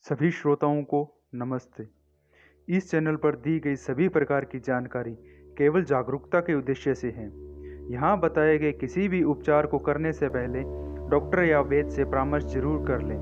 सभी श्रोताओं को नमस्ते। इस चैनल पर दी गई सभी प्रकार की जानकारी केवल जागरूकता के उद्देश्य से है। यहाँ बताए गए किसी भी उपचार को करने से पहले डॉक्टर या वैद्य से परामर्श जरूर कर लें।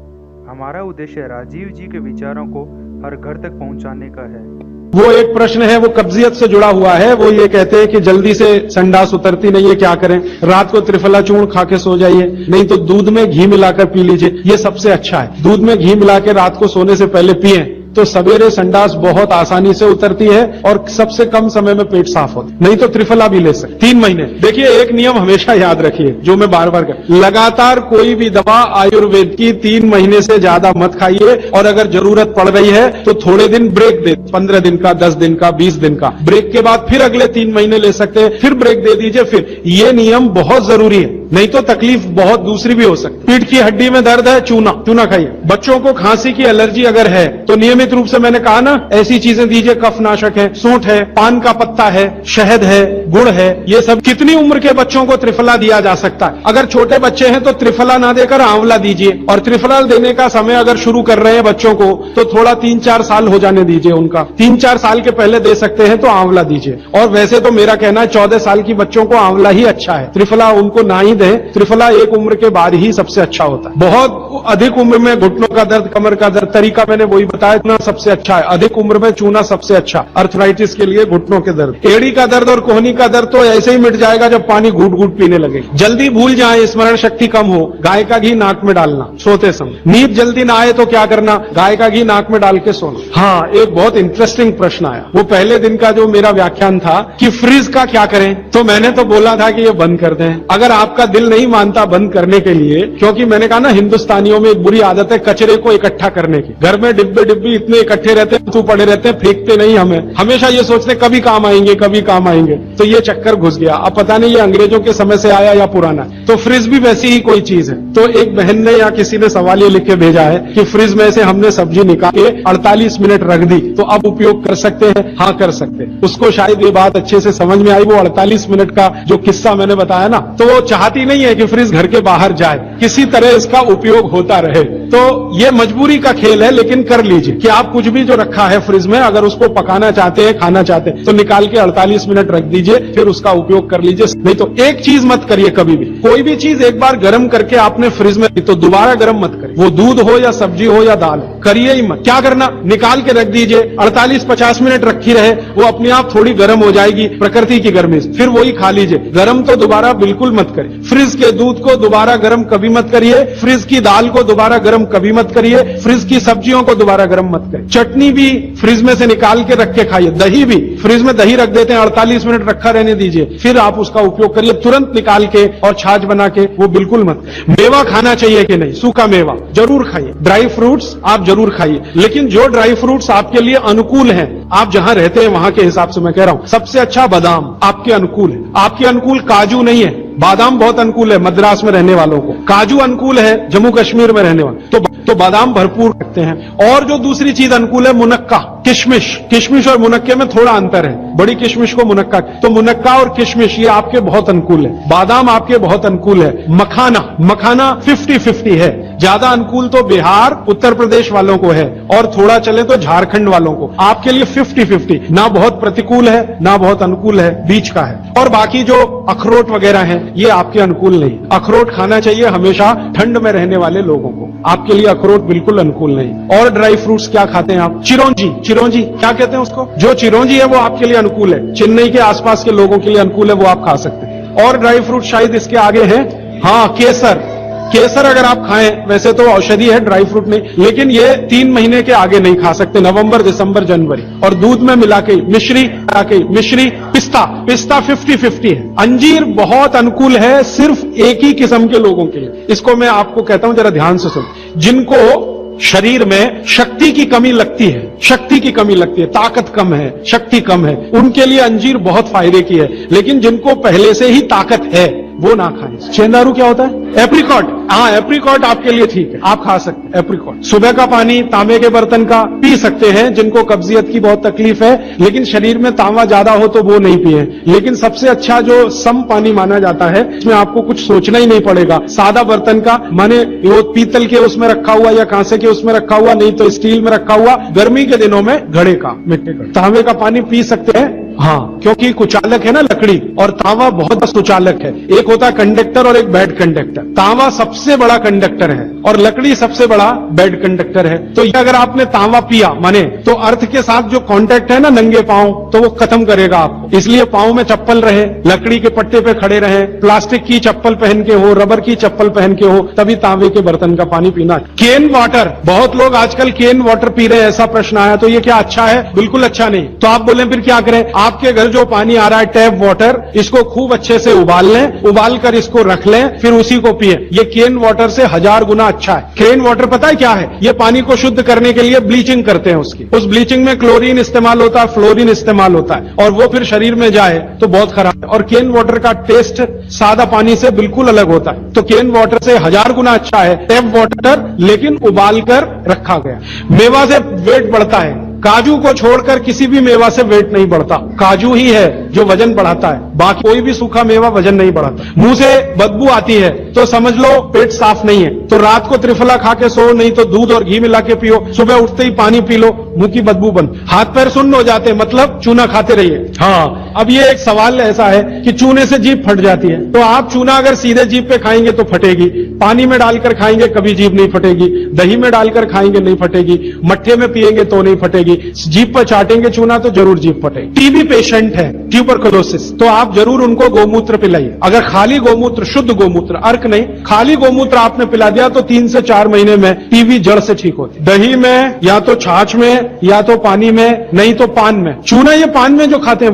हमारा उद्देश्य राजीव जी के विचारों को हर घर तक पहुँचाने का है। वो एक प्रश्न है, वो कब्जियत से जुड़ा हुआ है। वो ये कहते हैं कि जल्दी से संडास उतरती नहीं है, क्या करें? रात को त्रिफला चूर्ण खा के सो जाइए, नहीं तो दूध में घी मिलाकर पी लीजिए, ये सबसे अच्छा है। दूध में घी मिला के रात को सोने से पहले पिएं तो सवेरे संडास बहुत आसानी से उतरती है और सबसे कम समय में पेट साफ होता है। नहीं तो त्रिफला भी ले सकते 3 महीने। देखिए, एक नियम हमेशा याद रखिए, जो मैं बार बार कर, लगातार कोई भी दवा आयुर्वेद की 3 महीने से ज्यादा मत खाइए, और अगर जरूरत पड़ रही है तो थोड़े दिन ब्रेक दे, 15 दिन का, 10 दिन का, 20 दिन का ब्रेक के बाद फिर अगले 3 महीने ले सकते हैं, फिर ब्रेक दे दीजिए। फिर ये नियम बहुत जरूरी है, नहीं तो तकलीफ बहुत दूसरी भी हो सकती है। पीठ की हड्डी में दर्द है, चूना खाइए। बच्चों को खांसी की एलर्जी अगर है तो नियमित रूप से, मैंने कहा ना, ऐसी चीजें दीजिए, कफनाशक है, सूंठ है, पान का पत्ता है, शहद है, गुड़ है, ये सब। कितनी उम्र के बच्चों को त्रिफला दिया जा सकता है? अगर छोटे बच्चे हैं तो त्रिफला ना देकर आंवला दीजिए, और त्रिफला देने का समय अगर शुरू कर रहे हैं बच्चों को तो थोड़ा 3-4 साल हो जाने दीजिए उनका। 3-4 साल के पहले दे सकते हैं तो आंवला दीजिए। और वैसे तो मेरा कहना है 14 साल की बच्चों को आंवला ही अच्छा है, त्रिफला उनको ना ही दें। त्रिफला एक उम्र के बाद ही सबसे अच्छा होता है। बहुत अधिक उम्र में घुटनों का दर्द, कमर का दर्द, तरीका मैंने वही बताया, चूना सबसे अच्छा है। अधिक उम्र में चूना सबसे अच्छा, अर्थराइटिस के लिए, घुटनों के दर्द। एड़ी का दर्द और कोहनी का दर्द तो ऐसे ही मिट जाएगा जब पानी घूट घूट पीने लगे। जल्दी भूल जाए, स्मरण शक्ति कम हो, गाय का घी नाक में डालना सोते समय। नींद जल्दी ना आए तो क्या करना? गाय का घी नाक में डाल के सोना। हाँ, एक बहुत इंटरेस्टिंग प्रश्न आया, वो पहले दिन का जो मेरा व्याख्यान था कि फ्रिज का क्या करें, तो मैंने तो बोला था कि ये बंद कर दें। अगर आपका दिल नहीं मानता बंद करने के लिए, क्योंकि मैंने कहा ना, हिंदुस्तानियों में एक बुरी आदत है कचरे को इकट्ठा करने की। घर में डिब्बे इतने इकट्ठे रहते हैं, तू पड़े रहते हैं, फेंकते नहीं। हमें हमेशा ये सोचते कभी काम आएंगे, कभी काम आएंगे, तो ये चक्कर घुस गया। अब पता नहीं ये अंग्रेजों के समय से आया या पुराना है। तो फ्रिज भी वैसी ही कोई चीज है। तो एक बहन ने या किसी ने सवाल ये लिख के भेजा है कि फ्रिज में से हमने सब्जी निकाल के 48 मिनट रख दी, तो अब उपयोग कर सकते हैं? हाँ, कर सकते हैं। उसको शायद ये बात अच्छे से समझ में आई। वो 48 मिनट का जो किस्सा मैंने बताया ना, तो वो चाहती नहीं है कि फ्रिज घर के बाहर जाए, किसी तरह इसका उपयोग होता रहे। तो ये मजबूरी का खेल है, लेकिन कर लीजिए कि आप कुछ भी जो रखा है फ्रिज में, अगर उसको पकाना चाहते हैं, खाना चाहते हैं, तो निकाल के 48 मिनट रख दीजिए, फिर उसका उपयोग कर लीजिए। नहीं तो एक चीज मत करिए कभी भी, कोई भी चीज एक बार गर्म करके आपने फ्रिज में दी तो दोबारा गर्म मत करिए। वो दूध हो या सब्जी हो या दाल, करिए ही मत। क्या करना? निकाल के रख दीजिए, 48-50 मिनट रखी रहे, वो अपने आप थोड़ी गर्म हो जाएगी प्रकृति की गर्मी से, फिर वही खा लीजिए। गर्म तो दोबारा बिल्कुल मत करिए। फ्रिज के दूध को दोबारा गर्म कभी मत करिए, फ्रिज की दाल को दोबारा गर्म कभी मत करिए, फ्रिज की सब्जियों को दोबारा गर्म मत करिए। चटनी भी फ्रिज में से निकाल के रख के खाइए। दही भी, फ्रिज में दही रख देते हैं, 48 मिनट रखा रहने दीजिए, फिर आप उसका उपयोग करिए, तुरंत निकाल के और छाछ बना के, वो बिल्कुल मत। मेवा खाना चाहिए कि नहीं? सूखा मेवा जरूर खाइए, ड्राई फ्रूट्स आप जरूर खाइए, लेकिन जो ड्राई फ्रूट्स आपके लिए अनुकूल हैं, आप जहां रहते हैं वहां के हिसाब से मैं कह रहा हूं। सबसे अच्छा बादाम आपके अनुकूल है। आपके अनुकूल काजू नहीं है, बादाम बहुत अनुकूल है मद्रास में रहने वालों को, काजू अनुकूल है जम्मू कश्मीर में रहने वालों, तो बादाम भरपूर रखते हैं। और जो दूसरी चीज अनुकूल है, मुनक्का, किशमिश और मुनक्के में थोड़ा अंतर है। बड़ी किशमिश को मुनक्का, तो मुनक्का और किशमिश ये आपके बहुत अनुकूल है। बादाम आपके बहुत अनुकूल है। मखाना 50-50 है। ज्यादा अनुकूल तो बिहार, उत्तर प्रदेश वालों को है, और थोड़ा चले तो झारखंड वालों को। आपके लिए 50-50, ना बहुत प्रतिकूल है ना बहुत अनुकूल है, बीच का है। और बाकी जो अखरोट वगैरह है, ये आपके अनुकूल नहीं। अखरोट खाना चाहिए हमेशा ठंड में रहने वाले लोगों को, आपके लिए अखरोट बिल्कुल अनुकूल नहीं। और ड्राई फ्रूट्स क्या खाते हैं आप? चिरौंजी क्या कहते हैं उसको? जो चिरौंजी है वो आपके लिए अनुकूल है, चेन्नई के आसपास के लोगों के लिए अनुकूल है, वो आप खा सकते हैं। और ड्राई फ्रूट शायद इसके आगे है, हाँ, केसर अगर आप खाएं, वैसे तो औषधि है, ड्राई फ्रूट नहीं, लेकिन ये 3 महीने के आगे नहीं खा सकते, नवंबर, दिसंबर, जनवरी। और दूध में मिला के मिश्री, पिस्ता 50-50 है। अंजीर बहुत अनुकूल है, सिर्फ एक ही किस्म के लोगों के लिए। इसको मैं आपको कहता हूं, जरा ध्यान से सुन। जिनको शरीर में शक्ति की कमी लगती है, ताकत कम है, शक्ति कम है, उनके लिए अंजीर बहुत फायदे की है। लेकिन जिनको पहले से ही ताकत है, वो ना खाएं। सेंधारू क्या होता है? एप्रिकॉट। हाँ, एप्रिकॉट आपके लिए ठीक है, आप खा सकते हैं एप्रिकॉट। सुबह का पानी तांबे के बर्तन का पी सकते हैं जिनको कब्जियत की बहुत तकलीफ है, लेकिन शरीर में तांबा ज्यादा हो तो वो नहीं पिए। लेकिन सबसे अच्छा जो सम पानी माना जाता है, इसमें आपको कुछ सोचना ही नहीं पड़ेगा। सादा बर्तन का, माने वो पीतल के उसमें रखा हुआ या कांसे के उसमें रखा हुआ, नहीं तो स्टील में रखा हुआ, गर्मी के दिनों में घड़े का, मिट्टी का, तांबे का पानी पी सकते हैं। हाँ, क्योंकि कुचालक है ना लकड़ी, और तांबा बहुत सुचालक है। एक होता है कंडक्टर और एक बैड कंडक्टर। तांबा सबसे बड़ा कंडक्टर है और लकड़ी सबसे बड़ा बैड कंडक्टर है। तो ये अगर आपने तांबा पिया माने, तो अर्थ के साथ जो कांटेक्ट है ना नंगे पांव, तो वो खत्म करेगा आपको। इसलिए पांव में चप्पल रहे, लकड़ी के पट्टे पे खड़े रहे, प्लास्टिक की चप्पल पहन के हो, रबर की चप्पल पहन के हो, तभी तांबे के बर्तन का पानी पीना। केन वाटर, बहुत लोग आजकल केन वाटर पी रहे हैं, ऐसा प्रश्न आया। तो ये क्या अच्छा है? बिल्कुल अच्छा नहीं। तो आप बोले फिर क्या करें? आपके घर जो पानी आ रहा है टैप वाटर, इसको खूब अच्छे से उबाल लें, उबाल कर इसको रख लें, फिर उसी को पिए। ये केन वाटर से 1000 गुना अच्छा है। केन वाटर पता है क्या है? ये पानी को शुद्ध करने के लिए ब्लीचिंग करते हैं उसकी। उस ब्लीचिंग में क्लोरीन इस्तेमाल होता है, फ्लोरीन इस्तेमाल होता है, और वो फिर शरीर में जाए तो बहुत खराब है। और केन वाटर का टेस्ट सादा पानी से बिल्कुल अलग होता है। तो केन वाटर से 1000 गुना अच्छा है टैप वाटर, लेकिन उबाल कर रखा गया। मेवा से वेट बढ़ता है, काजू को छोड़कर किसी भी मेवा से वेट नहीं बढ़ता। काजू ही है जो वजन बढ़ाता है, बाकी कोई भी सूखा मेवा वजन नहीं बढ़ाता। मुंह से बदबू आती है तो समझ लो पेट साफ नहीं है। तो रात को त्रिफला खा के सो, नहीं तो दूध और घी मिला के पियो, सुबह उठते ही पानी पी लो, मुंह की बदबू बंद। हाथ पैर सुन्न हो जाते, मतलब चूना खाते रहिए। हाँ, अब ये एक सवाल ऐसा है कि चूने से जीभ फट जाती है, तो आप चूना अगर सीधे जीभ पे खाएंगे तो फटेगी, पानी में डालकर खाएंगे कभी जीभ नहीं फटेगी, दही में डालकर खाएंगे नहीं फटेगी, मट्ठे में पिएंगे तो नहीं फटेगी, जीभ पर चाटेंगे चूना तो जरूर जीभ फटेगी। टीबी पेशेंट है, ट्यूबरकुलोसिस, तो आप जरूर उनको गोमूत्र पिलाइए। अगर खाली गोमूत्र, शुद्ध गोमूत्र, अर्क नहीं, खाली गोमूत्र आपने पिला दिया तो 3 से 4 महीने में टीबी जड़ से ठीक होती। दही में या तो छाछ में या तो पानी में, नहीं तो पान में। चूना ये पान में जो खाते हैं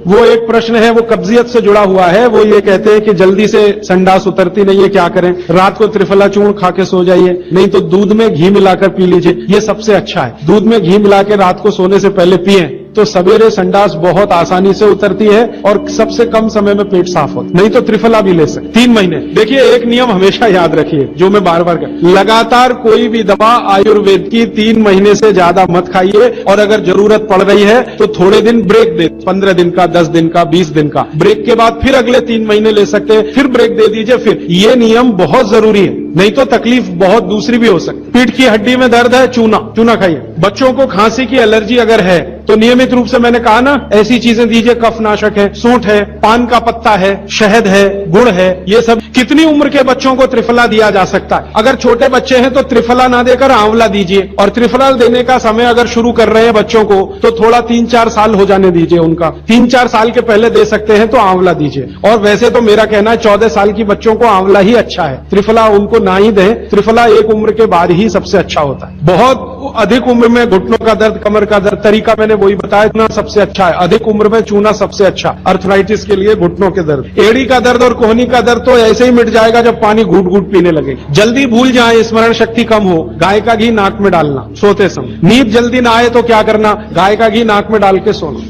वो एक प्रश्न है, वो कब्जियत से जुड़ा हुआ है। वो ये कहते हैं कि जल्दी से संडास उतरती नहीं है, क्या करें? रात को त्रिफला चूर्ण खा के सो जाइए, नहीं तो दूध में घी मिलाकर पी लीजिए, ये सबसे अच्छा है। दूध में घी मिला के रात को सोने से पहले पिए तो सवेरे संडास बहुत आसानी से उतरती है और सबसे कम समय में पेट साफ होता है। नहीं तो त्रिफला भी ले सकते 3 महीने। देखिए, एक नियम हमेशा याद रखिए जो मैं बार बार लगातार कोई भी दवा आयुर्वेद की 3 महीने से ज्यादा मत खाइए, और अगर जरूरत पड़ रही है तो थोड़े दिन ब्रेक दे, 15 दिन का, 10 दिन का, 20 दिन का ब्रेक के बाद फिर अगले 3 महीने ले सकते हैं, फिर ब्रेक दे दीजिए। फिर ये नियम बहुत जरूरी है, नहीं तो तकलीफ बहुत दूसरी भी हो सकती। पीठ की हड्डी में दर्द है, चूना खाइए। बच्चों को खांसी की एलर्जी अगर है तो नियमित रूप से, मैंने कहा ना, ऐसी चीजें दीजिए, कफनाशक है, सूंठ है, पान का पत्ता है, शहद है, गुड़ है, ये सब। कितनी उम्र के बच्चों को त्रिफला दिया जा सकता है? अगर छोटे बच्चे हैं तो त्रिफला ना देकर आंवला दीजिए, और त्रिफला देने का समय अगर शुरू कर रहे हैं बच्चों को तो थोड़ा 3-4 साल हो जाने दीजिए उनका। 3-4 साल के पहले दे सकते हैं तो आंवला दीजिए। और वैसे तो मेरा कहना है 14 साल की बच्चों को आंवला ही अच्छा है, त्रिफला उनको ना ही दें। त्रिफला एक उम्र के बाद ही सबसे अच्छा होता है। बहुत अधिक उम्र में घुटनों का दर्द, कमर का दर्द, तरीका मैंने वही बताया, चूना सबसे अच्छा है। अधिक उम्र में चूना सबसे अच्छा, अर्थराइटिस के लिए, घुटनों के दर्द। एड़ी का दर्द और कोहनी का दर्द तो ऐसे ही मिट जाएगा जब पानी घूट घूट पीने लगे। जल्दी भूल जाए, स्मरण शक्ति कम हो, गाय का घी नाक में डालना सोते समय। नींद जल्दी ना आए तो क्या करना? गाय का घी नाक में डाल के सोना।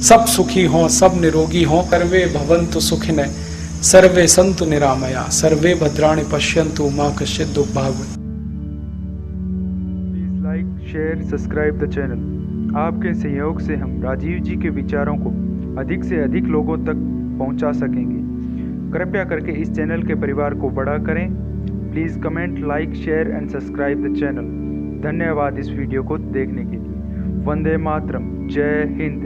सब सुखी हों, सब निरोगी हों, सर्वे भवन्तु सुखिनः, सर्वे सन्तु निरामया, सर्वे भद्राणि पश्यन्तु मा कश्चित् दुःखभाग्। Please like, share, subscribe the channel. आपके सहयोग से हम राजीव जी के विचारों को अधिक से अधिक लोगों तक पहुंचा सकेंगे। कृपया करके इस चैनल के परिवार को बड़ा करें। Please comment, like, share and subscribe the channel. धन्यवाद इस वीडियो को देखने के लिए। वंदे मातरम। जय हिंद।